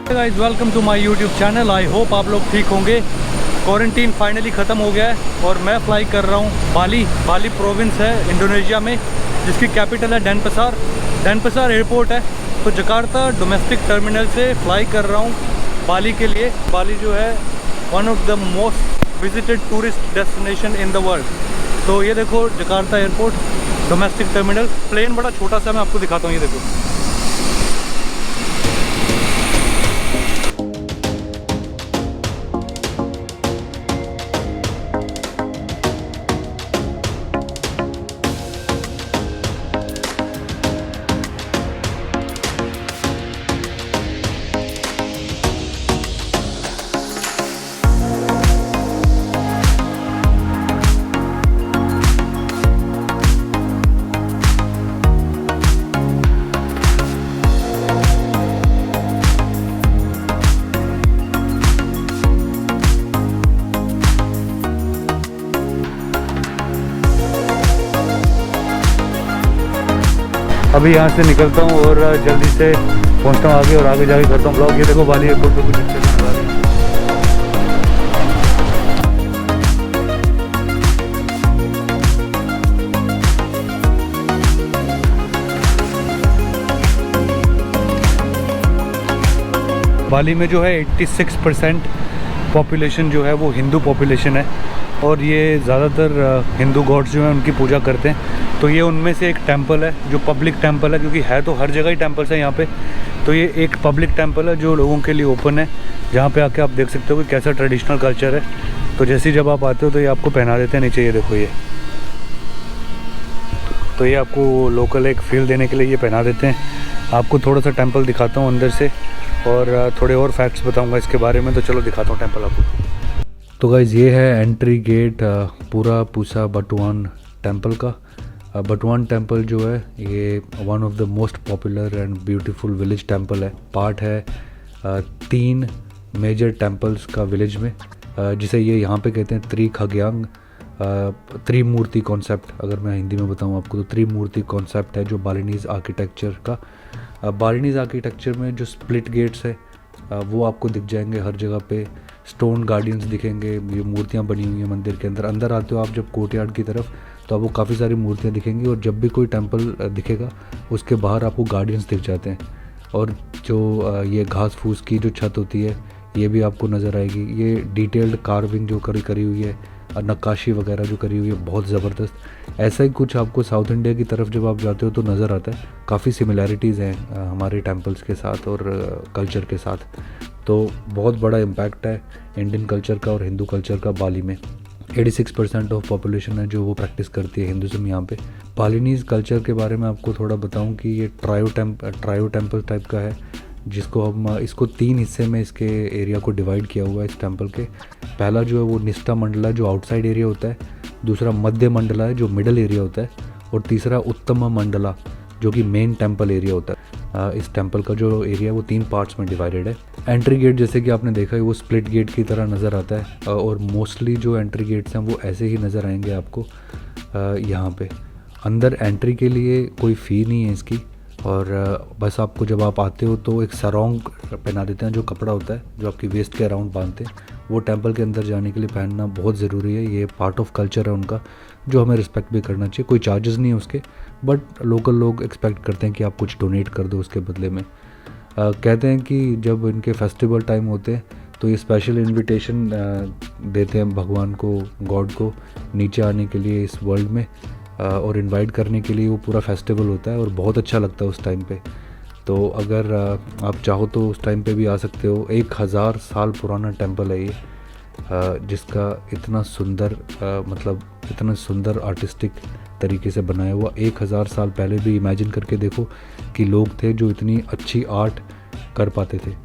Guys welcome to my YouTube channel. I hope आप लोग ठीक होंगे। क्वारंटीन फाइनली ख़त्म हो गया है और मैं फ़्लाई कर रहा हूँ बाली प्रोविंस है इंडोनेशिया में, जिसकी कैपिटल है डेनपसार एयरपोर्ट है। तो जकार्ता डोमेस्टिक टर्मिनल से फ़्लाई कर रहा हूँ बाली के लिए। बाली जो है one of the most visited tourist destination in the world. तो ये देखो Jakarta airport domestic terminal. Plane बड़ा छोटा सा, मैं आपको दिखाता हूँ। ये देखो, अभी यहाँ से निकलता हूँ और जल्दी से पहुँचता हूँ आगे, और आगे जाके करता हूँ ब्लॉग। ये देखो बाली एयरपोर्ट पे कुछ अच्छे से नज़ारे हैं। बाली में जो है 86% पॉपुलेशन जो है वो हिंदू पॉपुलेशन है, और ये ज़्यादातर हिंदू गॉड्स जो हैं उनकी पूजा करते हैं। तो ये उनमें से एक टेंपल है जो पब्लिक टेंपल है, क्योंकि है तो हर जगह ही टेंपल्स है यहाँ पे। तो ये एक पब्लिक टेंपल है जो लोगों के लिए ओपन है, जहाँ पे आके आप देख सकते हो कि कैसा ट्रेडिशनल कल्चर है। तो जैसे ही जब आप आते हो तो ये आपको पहना देते हैं नीचे। ये देखो, ये तो ये आपको लोकल एक फील देने के लिए ये पहना देते हैं। आपको थोड़ा सा टेंपल दिखाता हूँ अंदर से, और थोड़े और फैक्ट्स बताऊँगा इसके बारे में। तो चलो दिखाता हूँ टेंपल आपको। तो गाइज़ ये है एंट्री गेट पूरा पूसा बटुआन टेंपल का। बटुआन टेंपल जो है ये one of the most popular and beautiful village temple है। पार्ट है 3 मेजर टेंपल्स का विलेज में, जिसे ये यहाँ पे कहते हैं त्रिखग्यांग, त्रिमूर्ति कॉन्सेप्ट। अगर मैं हिंदी में बताऊँ आपको तो त्रिमूर्ति कॉन्सेप्ट है जो बालिनीज़ आर्किटेक्चर का। बालिनीज़ आर्किटेक्चर में जो स्प्लिट गेट्स है वो आपको दिख जाएंगे हर जगह पे। स्टोन गार्डियंस दिखेंगे, ये मूर्तियाँ बनी हुई हैं मंदिर के अंदर। अंदर आते हो आप जब कोर्टयार्ड की तरफ तो आपको काफ़ी सारी मूर्तियाँ दिखेंगी, और जब भी कोई टेंपल दिखेगा उसके बाहर आपको गार्डियंस दिख जाते हैं। और जो ये घास फूस की जो छत होती है ये भी आपको नज़र आएगी। ये डिटेल्ड कार्विंग जो करी हुई है, नक्काशी वगैरह जो करी हुई है, बहुत ज़बरदस्त। ऐसा ही कुछ आपको साउथ इंडिया की तरफ जब आप जाते हो तो नज़र आता है। काफ़ी सिमिलैरिटीज़ हैं हमारे टेंपल्स के साथ और कल्चर के साथ। तो बहुत बड़ा इम्पैक्ट है इंडियन कल्चर का और हिंदू कल्चर का बाली में। 86% ऑफ पॉपुलेशन है जो वो प्रैक्टिस करती है हिंदुज़म यहाँ पे। बालिनीज़ कल्चर के बारे में आपको थोड़ा बताऊँ कि ये ट्रायो टेंपल टाइप का है, जिसको हम इसको 3 हिस्से में इसके एरिया को डिवाइड किया हुआ है इस टेंपल के। पहला जो है वो निष्ठा मंडला जो आउटसाइड एरिया होता है, दूसरा मध्य मंडला है जो मिडल एरिया होता है, और तीसरा उत्तम मंडला जो कि मेन टेंपल एरिया होता है। इस टेंपल का जो एरिया है वो 3 पार्ट्स में डिवाइडेड है। एंट्री गेट जैसे कि आपने देखा है वो स्प्लिट गेट की तरह नज़र आता है, और मोस्टली जो एंट्री गेट्स हैं वो ऐसे ही नज़र आएंगे आपको। यहाँ पे अंदर एंट्री के लिए कोई फ़ी नहीं है इसकी, और बस आपको जब आप आते हो तो एक सरोंग पहना देते हैं, जो कपड़ा होता है जो आपकी वेस्ट के अराउंड बांधते हैं। वो टेंपल के अंदर जाने के लिए पहनना बहुत ज़रूरी है। ये पार्ट ऑफ कल्चर है उनका, जो हमें रिस्पेक्ट भी करना चाहिए। कोई चार्जेस नहीं है उसके, बट लोकल लोग एक्सपेक्ट करते हैं कि आप कुछ डोनेट कर दो उसके बदले में। कहते हैं कि जब इनके फेस्टिवल टाइम होते हैं तो ये स्पेशल इनविटेशन देते हैं भगवान को, गॉड को, नीचे आने के लिए इस वर्ल्ड में, और इनवाइट करने के लिए वो पूरा फेस्टिवल होता है, और बहुत अच्छा लगता है उस टाइम पे। तो अगर आप चाहो तो उस टाइम पे भी आ सकते हो। 1000 साल पुराना टेंपल है ये, जिसका इतना सुंदर मतलब इतना सुंदर आर्टिस्टिक तरीके से बनाया हुआ। 1000 साल पहले भी इमेजिन करके देखो कि लोग थे जो इतनी अच्छी आर्ट कर पाते थे।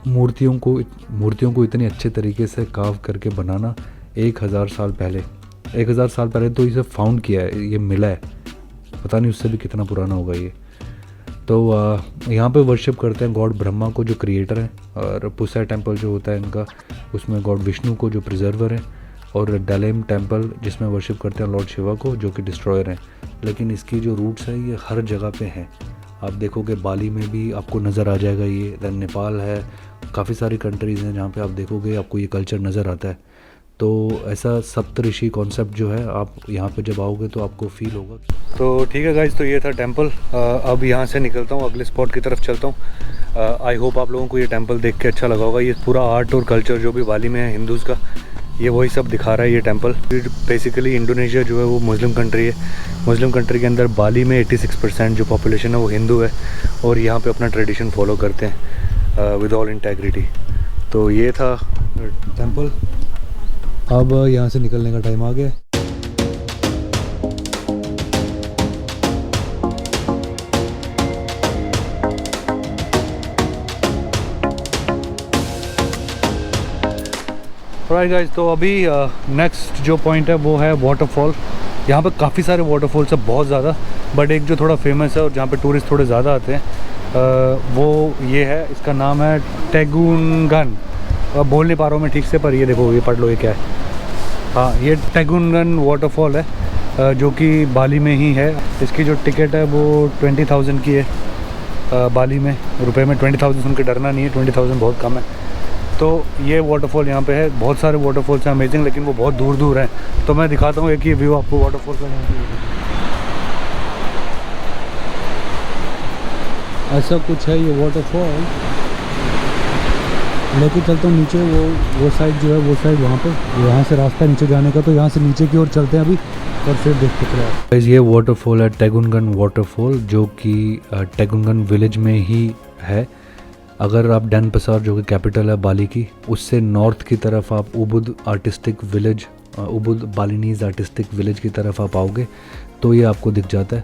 मूर्तियों को इतने अच्छे तरीके से काव करके बनाना 1000 साल पहले। 1000 साल पहले तो इसे फाउंड किया है, ये मिला है, पता नहीं उससे भी कितना पुराना होगा ये। तो यहाँ पे वर्शिप करते हैं गॉड ब्रह्मा को जो क्रिएटर हैं, और पुसा टेंपल जो होता है इनका उसमें गॉड विष्णु को जो प्रिजर्वर हैं, और डेलेम टेंपल जिसमें वर्शिप करते हैं लॉर्ड शिवा को जो कि डिस्ट्रॉयर हैं। लेकिन इसकी जो रूट्स है ये हर जगह पे हैं, आप देखोगे बाली में भी आपको नज़र आ जाएगा ये, देन नेपाल है, काफ़ी सारी कंट्रीज़ हैं जहाँ पे आप देखोगे आपको ये कल्चर नज़र आता है। तो ऐसा सप्तऋषि कॉन्सेप्ट जो है आप यहाँ पे जब आओगे तो आपको फील होगा। तो ठीक है गाइज, तो ये था टेंपल। अब यहाँ से निकलता हूँ, अगले स्पॉट की तरफ चलता हूँ। आई होप आप लोगों को ये टेंपल देख के अच्छा लगा होगा। ये पूरा आर्ट और कल्चर जो भी बाली में है हिंदूज़ का, ये वही सब दिखा रहा है ये टेंपल। बेसिकली इंडोनेशिया जो है वो मुस्लिम कंट्री है। मुस्लिम कंट्री के अंदर बाली में 86% जो पॉपुलेशन है वो हिंदू है और यहाँ पे अपना ट्रेडिशन फॉलो करते हैं विद ऑल इंटेग्रिटी। तो ये था टेंपल। अब यहाँ से निकलने का टाइम आ गया। राइट गाइज, तो अभी नेक्स्ट जो पॉइंट है वो है वाटरफॉल। यहाँ पे काफ़ी सारे वाटरफॉल्स है, बहुत ज़्यादा, बट एक जो थोड़ा फेमस है और जहाँ पे टूरिस्ट थोड़े ज़्यादा आते हैं वो ये है, इसका नाम है टैगुनगन। बोल नहीं पा रहा हूँ मैं ठीक से, पर ये देखो, ये पढ़ लो ये क्या है। हाँ, ये टैगुनगन वाटरफॉल है जो कि बाली में ही है। इसकी जो टिकट है वो 20,000 की है बाली में, रुपए में 20,000 सुन के डरना नहीं है, 20,000 बहुत कम है। तो ये वाटरफॉल यहाँ पे है, बहुत सारे वाटरफॉल्स हैं अमेजिंग, लेकिन वो बहुत दूर दूर हैं। तो मैं दिखाता हूँ एक ही व्यू आपको वाटरफॉल का। ऐसा कुछ है ये वाटरफॉल। लेके चलता हूँ नीचे, वो साइड जो है वो साइड वहाँ पे, यहाँ से रास्ता नीचे जाने का, तो यहाँ से नीचे की ओर चलते हैं अभी और फिर देखते हैं। ये वाटरफॉल है टैगुनगन वाटरफॉल, जो कि टैगुनगन विलेज में ही है। अगर आप डेनपसार जो कि कैपिटल है बाली की, उससे नॉर्थ की तरफ आप Ubud artistic village, Ubud Balinese artistic village की तरफ आप आओगे तो ये आपको दिख जाता है।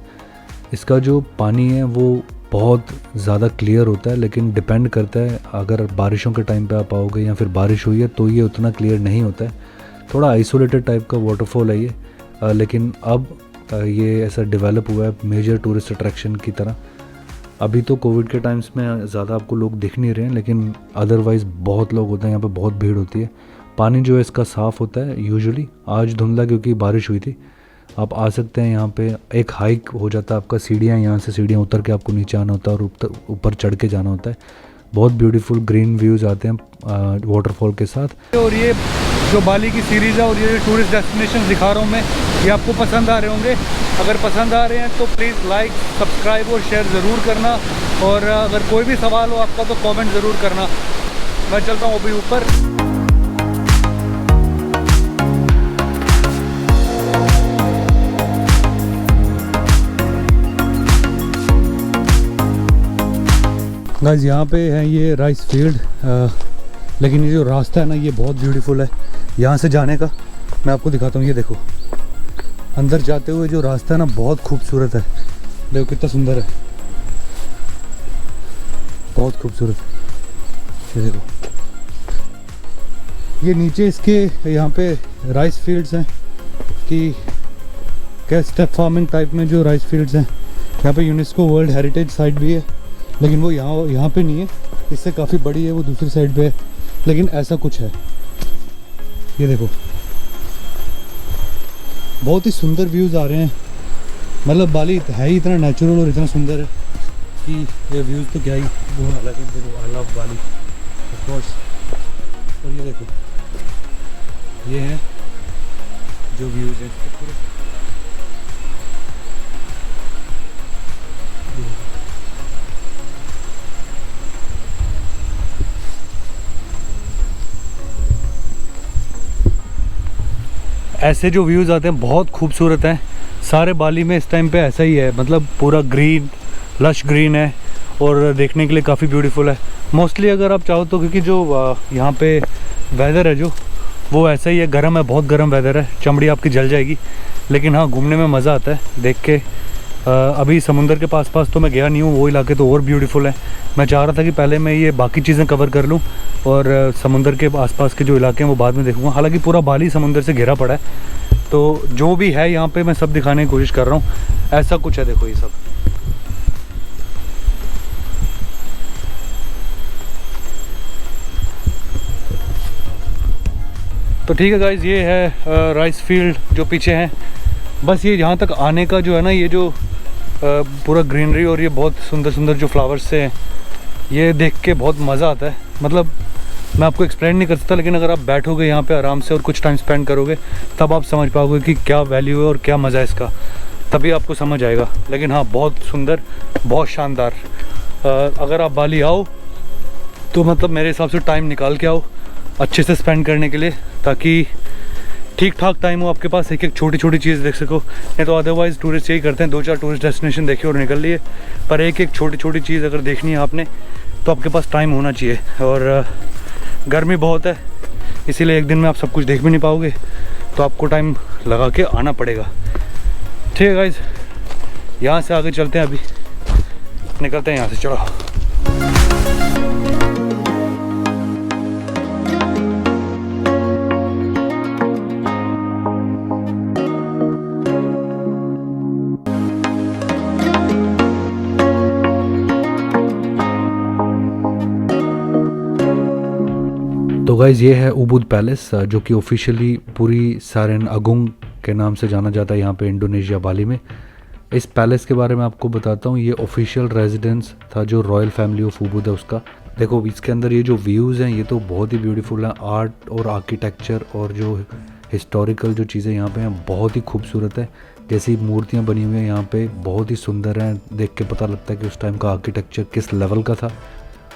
इसका जो पानी है वो बहुत ज़्यादा क्लियर होता है, लेकिन डिपेंड करता है, अगर बारिशों के टाइम पे आप आओगे या फिर बारिश हुई है तो ये उतना क्लियर नहीं होता है। थोड़ा आइसोलेटेड टाइप का वाटरफॉल है ये, लेकिन अब ये ऐसा डेवलप हुआ है मेजर टूरिस्ट अट्रैक्शन की तरह। अभी तो कोविड के टाइम्स में ज़्यादा आपको लोग दिख नहीं रहे हैं, लेकिन अदरवाइज़ बहुत लोग होते हैं यहाँ पे, बहुत भीड़ होती है। पानी जो है इसका साफ़ होता है यूजुअली, आज धुंधला क्योंकि बारिश हुई थी। आप आ सकते हैं यहाँ पे, एक हाइक हो जाता है आपका, सीढ़ियाँ, यहाँ से सीढ़ियाँ उतर के आपको नीचे आना होता है और ऊपर चढ़ के जाना होता है। बहुत ब्यूटीफुल ग्रीन व्यूज़ आते हैं वाटरफॉल के साथ। और ये जो बाली की सीरीज़ है और ये टूरिस्ट डेस्टिनेशन दिखा रहा हूँ मैं, ये आपको पसंद आ रहे होंगे। अगर पसंद आ रहे हैं तो प्लीज़ लाइक, सब्सक्राइब और शेयर ज़रूर करना, और अगर कोई भी सवाल हो आपका तो कमेंट ज़रूर करना। मैं चलता हूँ अभी ऊपर। गाइस, यहाँ पे है ये राइस फील्ड, लेकिन ये जो रास्ता है ना ये बहुत ब्यूटीफुल है यहाँ से जाने का। मैं आपको दिखाता हूँ, ये देखो अंदर जाते हुए जो रास्ता है ना बहुत खूबसूरत है। देखो कितना सुंदर है, बहुत खूबसूरत। ये देखो, ये नीचे इसके यहाँ पे राइस फील्ड्स हैं कि क्या स्टेप फार्मिंग टाइप में जो राइस फील्ड्स हैं। यहाँ पे यूनेस्को वर्ल्ड हेरिटेज साइट भी है, लेकिन वो यहाँ पे नहीं है, इससे काफ़ी बड़ी है, वो दूसरी साइड पे है। लेकिन ऐसा कुछ है, ये देखो बहुत ही सुंदर व्यूज़ आ रहे हैं। मतलब बाली है ही इतना नेचुरल और इतना सुंदर है कि ये व्यूज़ तो क्या ही वो अलग है। देखो, I love Bali of course. और ये देखो, ये है जो व्यूज़ है पूरे। ऐसे जो व्यूज़ आते हैं बहुत खूबसूरत हैं। सारे बाली में इस टाइम पे ऐसा ही है, मतलब पूरा ग्रीन, लश ग्रीन है और देखने के लिए काफ़ी ब्यूटीफुल है। मोस्टली अगर आप चाहो तो, क्योंकि जो यहाँ पे वेदर है जो वो ऐसा ही है, गर्म है, बहुत गर्म वेदर है, चमड़ी आपकी जल जाएगी। लेकिन हाँ, घूमने में मज़ा आता है देख के। अभी समुंदर के पास तो मैं गया नहीं हूँ, वो इलाके तो और ब्यूटीफुल है। मैं चाह रहा था कि पहले मैं ये बाकी चीज़ें कवर कर लूँ और समुंदर के आसपास के जो इलाके हैं वो बाद में देखूँगा। हालांकि पूरा बाली समुंदर से घिरा पड़ा है, तो जो भी है यहाँ पे मैं सब दिखाने की कोशिश कर रहा हूँ। ऐसा कुछ है, देखो ये सब। तो ठीक है गाइज, ये है राइस फील्ड जो पीछे हैं। बस ये यहाँ तक आने का जो है ना, ये जो पूरा ग्रीनरी और ये बहुत सुंदर सुंदर जो फ्लावर्स से हैं, ये देख के बहुत मज़ा आता है। मतलब मैं आपको एक्सप्लेन नहीं कर सकता, लेकिन अगर आप बैठोगे यहाँ पे आराम से और कुछ टाइम स्पेंड करोगे तब आप समझ पाओगे कि क्या वैल्यू है और क्या मज़ा है इसका, तभी आपको समझ आएगा। लेकिन हाँ, बहुत सुंदर, बहुत शानदार। अगर आप बाली आओ तो मतलब मेरे हिसाब से टाइम निकाल के आओ अच्छे से स्पेंड करने के लिए, ताकि ठीक ठाक टाइम हो आपके पास, एक एक छोटी छोटी चीज़ देख सको। नहीं तो अदरवाइज़ टूरिस्ट यही करते हैं, 2-4 टूरिस्ट डेस्टिनेशन देखे और निकल लिए, पर एक एक छोटी छोटी चीज़ अगर देखनी है आपने तो आपके पास टाइम होना चाहिए। और गर्मी बहुत है, इसीलिए एक दिन में आप सब कुछ देख भी नहीं पाओगे, तो आपको टाइम लगा के आना पड़ेगा। ठीक है गाइज, यहाँ से आगे चलते हैं, अभी निकलते हैं यहाँ से, चलो। तो गाइज़ ये है उबुद पैलेस, जो कि ऑफिशियली पुरी सारेन अगुंग के नाम से जाना जाता है यहाँ पे इंडोनेशिया बाली में। इस पैलेस के बारे में आपको बताता हूँ, ये ऑफिशियल रेजिडेंस था जो रॉयल फैमिली ऑफ उबुद है उसका। देखो इसके अंदर ये जो व्यूज़ हैं ये तो बहुत ही ब्यूटीफुल हैं, आर्ट और आर्किटेक्चर और जो हिस्टोरिकल जो चीज़ें यहाँ पे हैं बहुत ही खूबसूरत है। जैसी मूर्तियाँ बनी हुई हैं यहाँ पे बहुत ही सुंदर हैं, देख के पता लगता है कि उस टाइम का आर्किटेक्चर किस लेवल का था।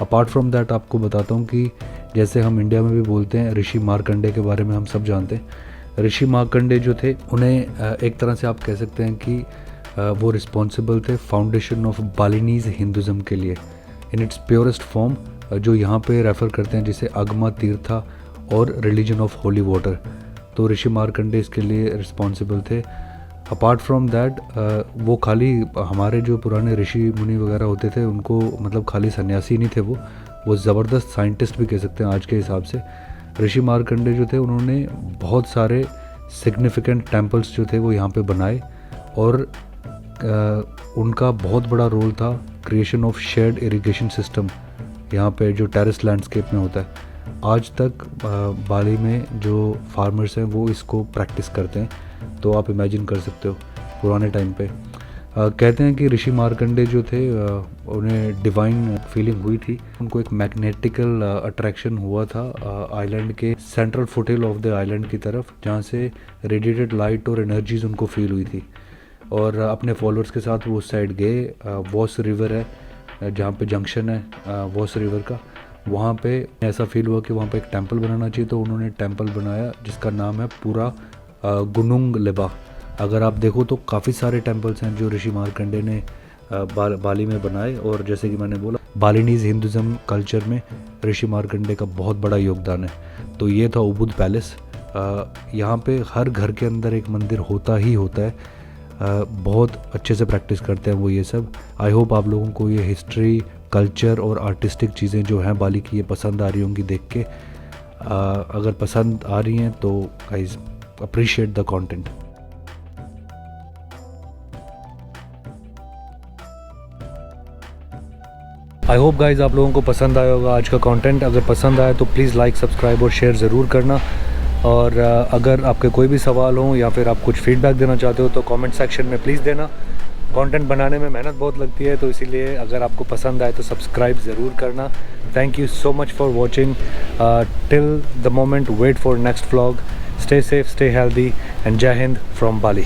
अपार्ट फ्रॉम दैट आपको बताता हूँ कि जैसे हम इंडिया में भी बोलते हैं ऋषि मार्कंडे के बारे में हम सब जानते हैं। ऋषि मार्कंडे जो थे उन्हें एक तरह से आप कह सकते हैं कि वो रिस्पॉन्सिबल थे फाउंडेशन ऑफ बालिनीज़ हिंदुज़म के लिए इन इट्स प्योरेस्ट फॉर्म, जो यहाँ पे रेफ़र करते हैं जिसे अगमा तीर्था और रिलीजन ऑफ होली वाटर। तो ऋषि मार्कंडे इसके लिए रिस्पॉन्सिबल थे। अपार्ट फ्रॉम दैट वो खाली हमारे जो पुराने ऋषि मुनि वगैरह होते थे उनको मतलब खाली सन्यासी नहीं थे, वो ज़बरदस्त साइंटिस्ट भी कह सकते हैं आज के हिसाब से। ऋषि मार्कंडे जो थे उन्होंने बहुत सारे सिग्निफिकेंट टेम्पल्स जो थे वो यहाँ पे बनाए, और उनका बहुत बड़ा रोल था creation of shared irrigation system यहाँ पे जो टेरेस लैंडस्केप में होता है। आज तक बाली में जो फार्मर्स हैं वो इसको प्रैक्टिस करते हैं, तो आप इमेजिन कर सकते हो पुराने टाइम पे। कहते हैं कि ऋषि मार्कंडे जो थे उन्हें डिवाइन फीलिंग हुई थी, उनको एक मैग्नेटिकल अट्रैक्शन हुआ था आइलैंड के central foothill of the island की तरफ, जहाँ से रेडिएटेड लाइट और एनर्जीज उनको फील हुई थी, और अपने फॉलोअर्स के साथ वो उस साइड गए। वॉस रिवर है जहाँ पे जंक्शन है वॉस रिवर का, वहाँ पे ऐसा फील हुआ कि वहाँ पे एक टेंपल बनाना चाहिए, तो उन्होंने टेंपल बनाया जिसका नाम है पूरा गुनुंग लेबा। अगर आप देखो तो काफ़ी सारे टेंपल्स हैं जो ऋषि मार्कंडे ने बाली में बनाए, और जैसे कि मैंने बोला बालिनीज़ हिंदुज़म कल्चर में ऋषि मार्कंडे का बहुत बड़ा योगदान है। तो ये था उबुद पैलेस। यहाँ पे हर घर के अंदर एक मंदिर होता ही होता है, बहुत अच्छे से प्रैक्टिस करते हैं वो ये सब। आई होप आप लोगों को ये हिस्ट्री, कल्चर और आर्टिस्टिक चीज़ें जो हैं बाली की ये पसंद आ रही होंगी देख के। अगर पसंद आ रही हैं तो guys appreciate the content. I hope guys आप लोगों को पसंद आया होगा आज का कंटेंट। अगर पसंद आया तो प्लीज़ लाइक, सब्सक्राइब और शेयर ज़रूर करना। और अगर आपके कोई भी सवाल हो या फिर आप कुछ फीडबैक देना चाहते हो तो कमेंट सेक्शन में प्लीज़ देना। कंटेंट बनाने में मेहनत बहुत लगती है, तो इसीलिए अगर आपको पसंद आए तो सब्सक्राइब ज़रूर करना। Thank you so much for watching till the moment. Wait for next vlog. Stay safe, stay healthy and जय हिंद फ्रॉम बाली।